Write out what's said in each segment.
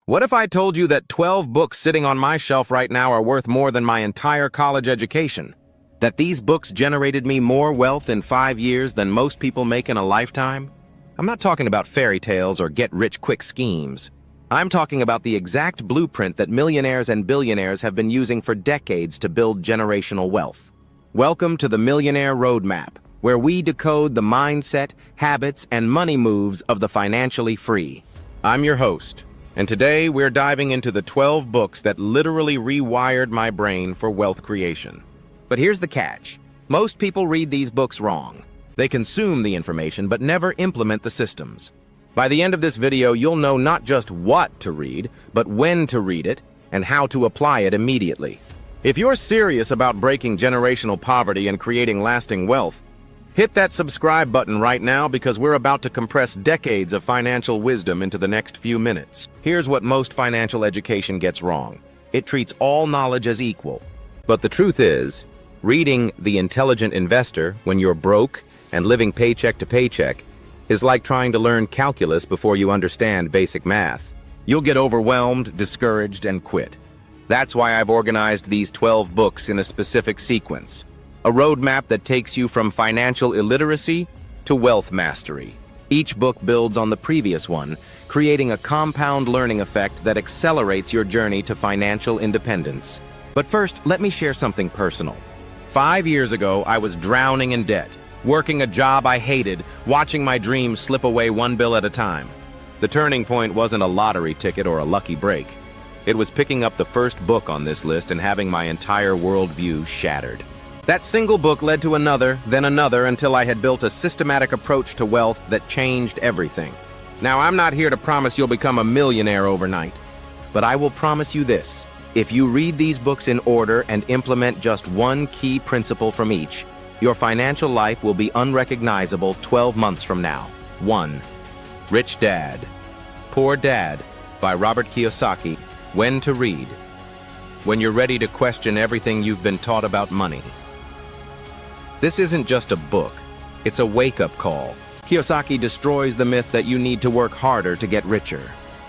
What if I told you that 12 books sitting on my shelf right now are worth more than my entire college education? That these books generated me more wealth in 5 years than most people make in a lifetime? I'm not talking about fairy tales or get-rich-quick schemes. I'm talking about the exact blueprint that millionaires and billionaires have been using for decades to build generational wealth. Welcome to the Millionaire Roadmap, where we decode the mindset, habits, and money moves of the financially free. I'm your host, and today we're diving into the 12 books that literally rewired my brain for wealth creation. But here's the catch. Most people read these books wrong. They consume the information but never implement the systems. By the end of this video, you'll know not just what to read, but when to read it and how to apply it immediately. If you're serious about breaking generational poverty and creating lasting wealth, hit that subscribe button right now because we're about to compress decades of financial wisdom into the next few minutes. Here's what most financial education gets wrong. It treats all knowledge as equal. But the truth is, reading The Intelligent Investor when you're broke and living paycheck to paycheck is like trying to learn calculus before you understand basic math. You'll get overwhelmed, discouraged, and quit. That's why I've organized these 12 books in a specific sequence. A roadmap that takes you from financial illiteracy to wealth mastery. Each book builds on the previous one, creating a compound learning effect that accelerates your journey to financial independence. But first, let me share something personal. 5 years ago, I was drowning in debt, working a job I hated, watching my dreams slip away one bill at a time. The turning point wasn't a lottery ticket or a lucky break. It was picking up the first book on this list and having my entire worldview shattered. That single book led to another, then another, until I had built a systematic approach to wealth that changed everything. Now, I'm not here to promise you'll become a millionaire overnight, but I will promise you this. If you read these books in order and implement just one key principle from each, your financial life will be unrecognizable 12 months from now. 1. Rich Dad, Poor Dad by Robert Kiyosaki. When to read. When you're ready to question everything you've been taught about money. This isn't just a book, it's a wake-up call. Kiyosaki destroys the myth that you need to work harder to get richer.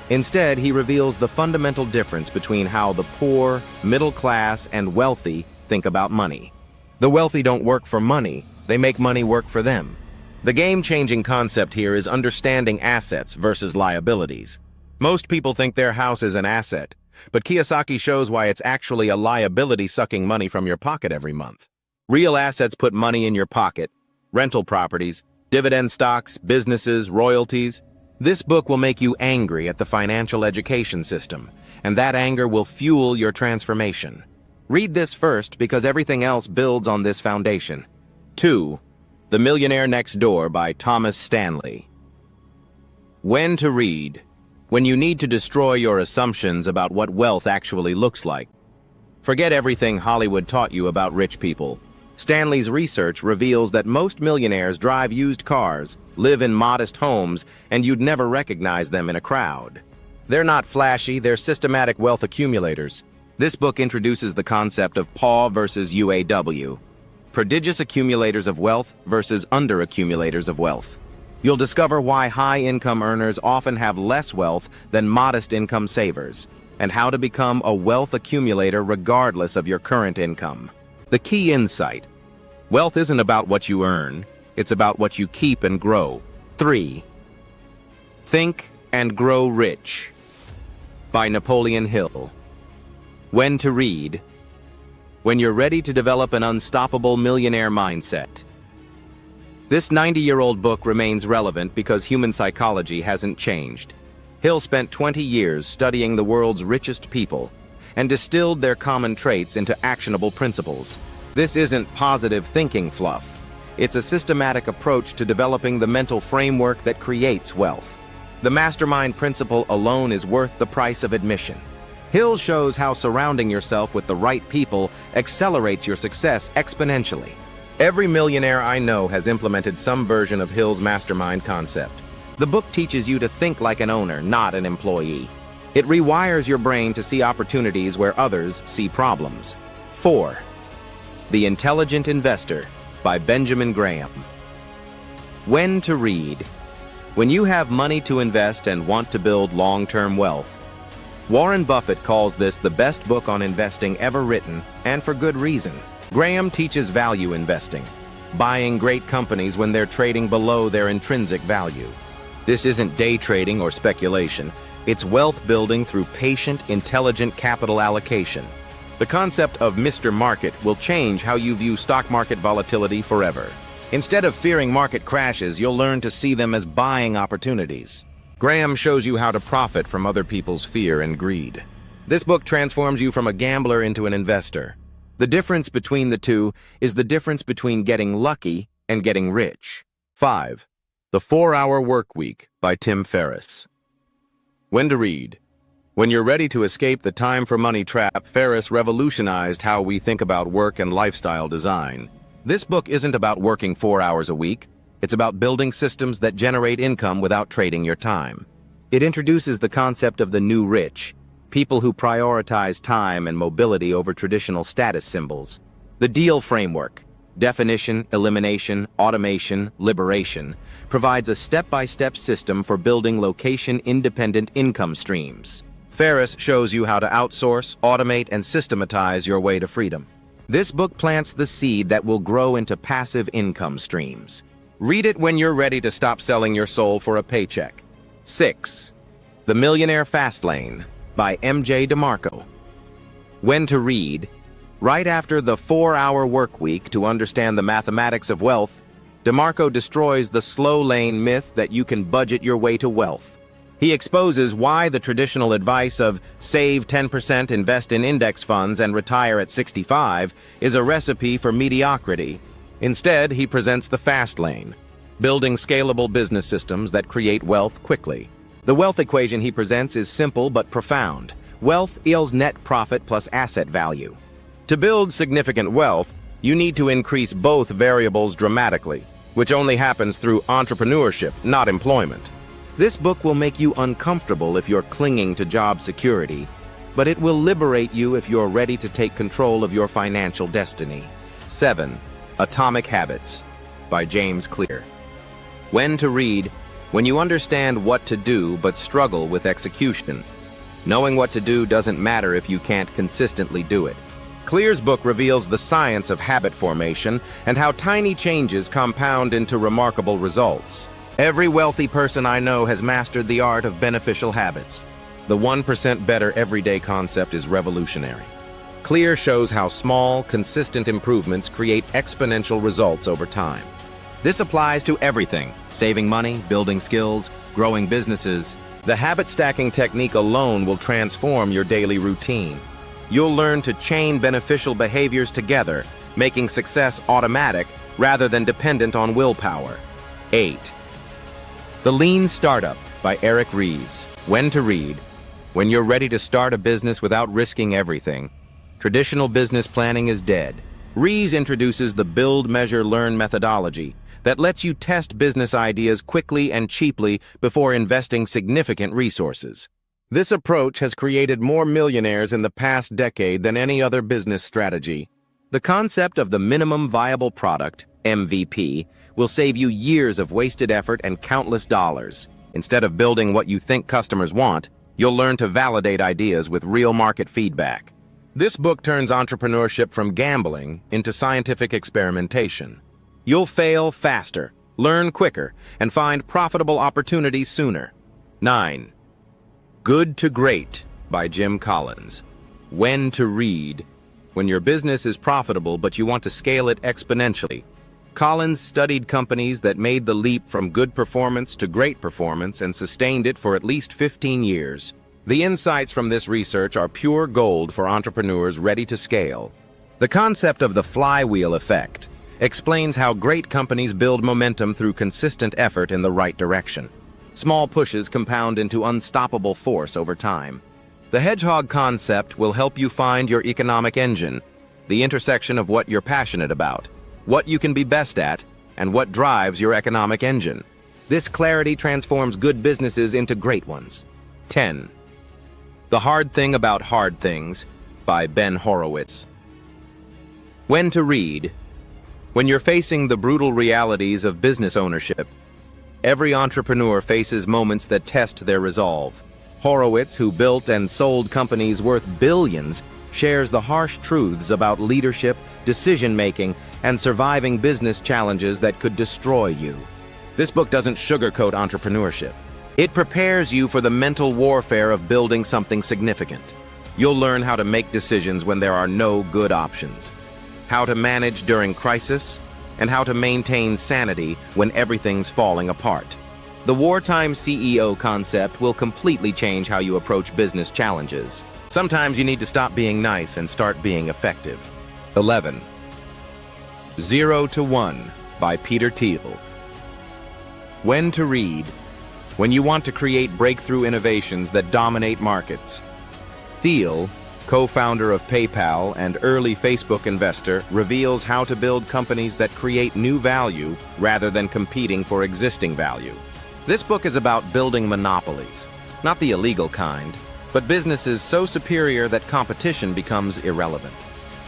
Instead, he reveals the fundamental difference between how the poor, middle class, and wealthy think about money. The wealthy don't work for money, they make money work for them. The game-changing concept here is understanding assets versus liabilities. Most people think their house is an asset, but Kiyosaki shows why it's actually a liability sucking money from your pocket every month. Real assets put money in your pocket: rental properties, dividend stocks, businesses, royalties. This book will make you angry at the financial education system, and that anger will fuel your transformation. Read this first because everything else builds on this foundation. 2. The Millionaire Next Door by Thomas Stanley. When to read. When you need to destroy your assumptions about what wealth actually looks like. Forget everything Hollywood taught you about rich people. Stanley's research reveals that most millionaires drive used cars, live in modest homes, and you'd never recognize them in a crowd. They're not flashy, they're systematic wealth accumulators. This book introduces the concept of PAW versus UAW, prodigious accumulators of wealth versus under-accumulators of wealth. You'll discover why high-income earners often have less wealth than modest-income savers, and how to become a wealth accumulator regardless of your current income. The key insight: wealth isn't about what you earn, it's about what you keep and grow. 3. Think and Grow Rich by Napoleon Hill. When to read. When you're ready to develop an unstoppable millionaire mindset. This 90-year-old book remains relevant because human psychology hasn't changed. Hill spent 20 years studying the world's richest people and distilled their common traits into actionable principles. This isn't positive thinking fluff. It's a systematic approach to developing the mental framework that creates wealth. The mastermind principle alone is worth the price of admission. Hill shows how surrounding yourself with the right people accelerates your success exponentially. Every millionaire I know has implemented some version of Hill's mastermind concept. The book teaches you to think like an owner, not an employee. It rewires your brain to see opportunities where others see problems. 4. The Intelligent Investor by Benjamin Graham. When to read. When you have money to invest and want to build long-term wealth, Warren Buffett calls this the best book on investing ever written, and for good reason. Graham teaches value investing, buying great companies when they're trading below their intrinsic value. This isn't day trading or speculation. It's wealth building through patient, intelligent capital allocation. The concept of Mr. Market will change how you view stock market volatility forever. Instead of fearing market crashes, you'll learn to see them as buying opportunities. Graham shows you how to profit from other people's fear and greed. This book transforms you from a gambler into an investor. The difference between the two is the difference between getting lucky and getting rich. 5. The 4-Hour Workweek by Tim Ferriss. When to read. When you're ready to escape the time for money trap, Ferriss revolutionized how we think about work and lifestyle design. This book isn't about working 4 hours a week. It's about building systems that generate income without trading your time. It introduces the concept of the new rich, people who prioritize time and mobility over traditional status symbols. The DEAL framework, definition, elimination, automation, liberation, provides a step-by-step system for building location-independent income streams. Ferriss shows you how to outsource, automate, and systematize your way to freedom. This book plants the seed that will grow into passive income streams. Read it when you're ready to stop selling your soul for a paycheck. 6. The Millionaire Fast Lane by M.J. DeMarco. When to read. Right after the 4-Hour Workweek, to understand the mathematics of wealth, DeMarco destroys the slow lane myth that you can budget your way to wealth. He exposes why the traditional advice of save 10%, invest in index funds, and retire at 65 is a recipe for mediocrity. Instead, he presents the fast lane, building scalable business systems that create wealth quickly. The wealth equation he presents is simple but profound. Wealth equals net profit plus asset value. To build significant wealth, you need to increase both variables dramatically, which only happens through entrepreneurship, not employment. This book will make you uncomfortable if you're clinging to job security, but it will liberate you if you're ready to take control of your financial destiny. 7. Atomic Habits by James Clear. When to read. When you understand what to do but struggle with execution. Knowing what to do doesn't matter if you can't consistently do it. Clear's book reveals the science of habit formation and how tiny changes compound into remarkable results. Every wealthy person I know has mastered the art of beneficial habits. The 1% better everyday concept is revolutionary. Clear shows how small, consistent improvements create exponential results over time. This applies to everything: saving money, building skills, growing businesses. The habit stacking technique alone will transform your daily routine. You'll learn to chain beneficial behaviors together, making success automatic rather than dependent on willpower. 8. The Lean Startup by Eric Ries. When to read. When you're ready to start a business without risking everything, traditional business planning is dead. Ries introduces the Build, Measure, Learn methodology that lets you test business ideas quickly and cheaply before investing significant resources. This approach has created more millionaires in the past decade than any other business strategy. The concept of the minimum viable product, MVP, will save you years of wasted effort and countless dollars. Instead of building what you think customers want, you'll learn to validate ideas with real market feedback. This book turns entrepreneurship from gambling into scientific experimentation. You'll fail faster, learn quicker, and find profitable opportunities sooner. 9. Good to Great by Jim Collins. When to read. When your business is profitable but you want to scale it exponentially. Collins studied companies that made the leap from good performance to great performance and sustained it for at least 15 years. The insights from this research are pure gold for entrepreneurs ready to scale. The concept of the flywheel effect explains how great companies build momentum through consistent effort in the right direction. Small pushes compound into unstoppable force over time. The hedgehog concept will help you find your economic engine, the intersection of what you're passionate about, what you can be best at, and what drives your economic engine. This clarity transforms good businesses into great ones. 10. The Hard Thing About Hard Things by Ben Horowitz. When to read. When you're facing the brutal realities of business ownership, every entrepreneur faces moments that test their resolve. Horowitz, who built and sold companies worth billions, shares the harsh truths about leadership, decision-making, and surviving business challenges that could destroy you. This book doesn't sugarcoat entrepreneurship. It prepares you for the mental warfare of building something significant. You'll learn how to make decisions when there are no good options, how to manage during crisis, and how to maintain sanity when everything's falling apart. The wartime CEO concept will completely change how you approach business challenges. Sometimes you need to stop being nice and start being effective. 11. 0 to 1 by Peter Thiel. When to read. When you want to create breakthrough innovations that dominate markets. Thiel, co-founder of PayPal and early Facebook investor, reveals how to build companies that create new value rather than competing for existing value. This book is about building monopolies, not the illegal kind, but businesses so superior that competition becomes irrelevant.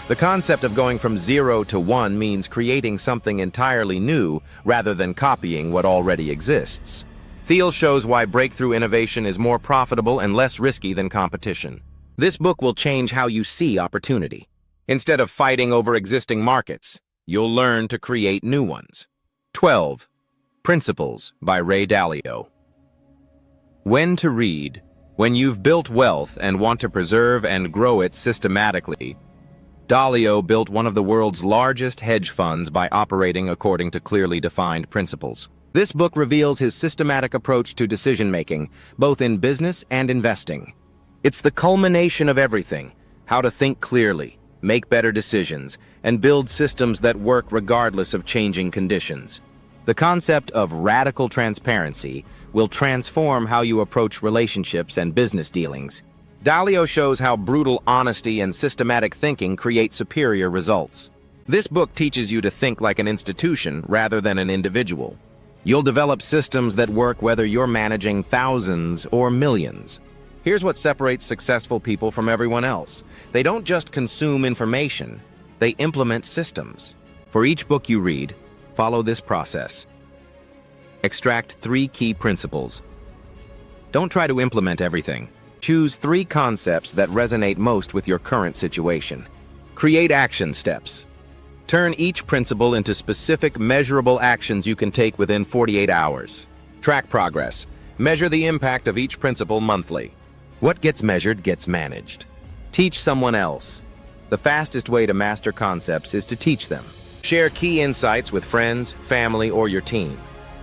The concept of going from 0 to 1 means creating something entirely new rather than copying what already exists. Thiel shows why breakthrough innovation is more profitable and less risky than competition. This book will change how you see opportunity. Instead of fighting over existing markets, you'll learn to create new ones. 12. Principles by Ray Dalio. When to read. When you've built wealth and want to preserve and grow it systematically. Dalio built one of the world's largest hedge funds by operating according to clearly defined principles. This book reveals his systematic approach to decision-making, both in business and investing. It's the culmination of everything: how to think clearly, make better decisions, and build systems that work regardless of changing conditions. The concept of radical transparency will transform how you approach relationships and business dealings. Dalio shows how brutal honesty and systematic thinking create superior results. This book teaches you to think like an institution rather than an individual. You'll develop systems that work whether you're managing thousands or millions. Here's what separates successful people from everyone else. They don't just consume information, they implement systems. For each book you read, follow this process. Extract 3 key principles. Don't try to implement everything. Choose 3 concepts that resonate most with your current situation. Create action steps. Turn each principle into specific, measurable actions you can take within 48 hours. Track progress. Measure the impact of each principle monthly. What gets measured gets managed. Teach someone else. The fastest way to master concepts is to teach them. Share key insights with friends, family, or your team.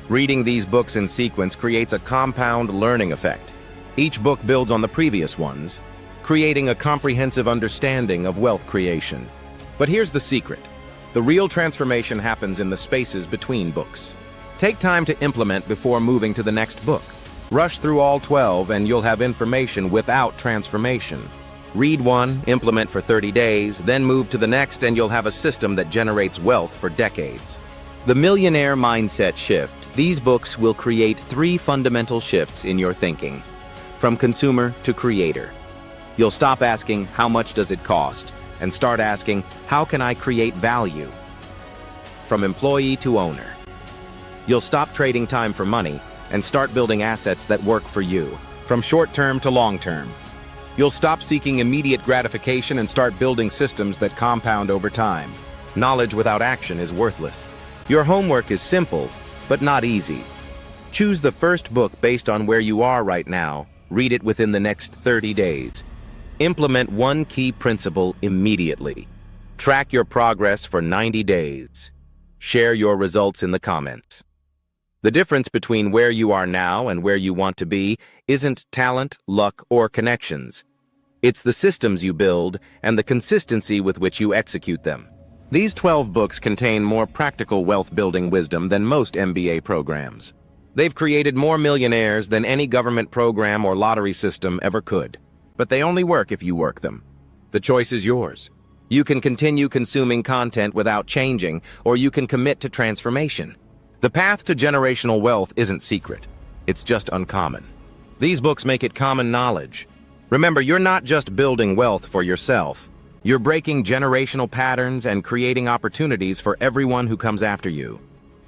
Reading these books in sequence creates a compound learning effect. Each book builds on the previous ones, creating a comprehensive understanding of wealth creation. But here's the secret. The real transformation happens in the spaces between books. Take time to implement before moving to the next book. Rush through all 12 and you'll have information without transformation. Read one, implement for 30 days, then move to the next and you'll have a system that generates wealth for decades. The Millionaire Mindset Shift. These books will create 3 fundamental shifts in your thinking. From consumer to creator. You'll stop asking, how much does it cost? And start asking, how can I create value? From employee to owner. You'll stop trading time for money and start building assets that work for you, from short-term to long-term. You'll stop seeking immediate gratification and start building systems that compound over time. Knowledge without action is worthless. Your homework is simple, but not easy. Choose the first book based on where you are right now. Read it within the next 30 days. Implement 1 key principle immediately. Track your progress for 90 days. Share your results in the comments. The difference between where you are now and where you want to be isn't talent, luck, or connections. It's the systems you build and the consistency with which you execute them. These 12 books contain more practical wealth-building wisdom than most MBA programs. They've created more millionaires than any government program or lottery system ever could. But they only work if you work them. The choice is yours. You can continue consuming content without changing, or you can commit to transformation. The path to generational wealth isn't secret. It's just uncommon. These books make it common knowledge. Remember, you're not just building wealth for yourself. You're breaking generational patterns and creating opportunities for everyone who comes after you.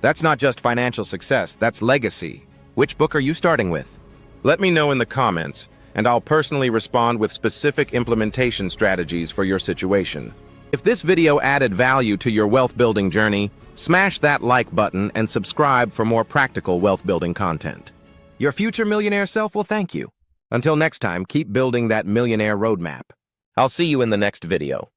That's not just financial success, that's legacy. Which book are you starting with? Let me know in the comments, and I'll personally respond with specific implementation strategies for your situation. If this video added value to your wealth-building journey, smash that like button and subscribe for more practical wealth-building content. Your future millionaire self will thank you. Until next time, keep building that millionaire roadmap. I'll see you in the next video.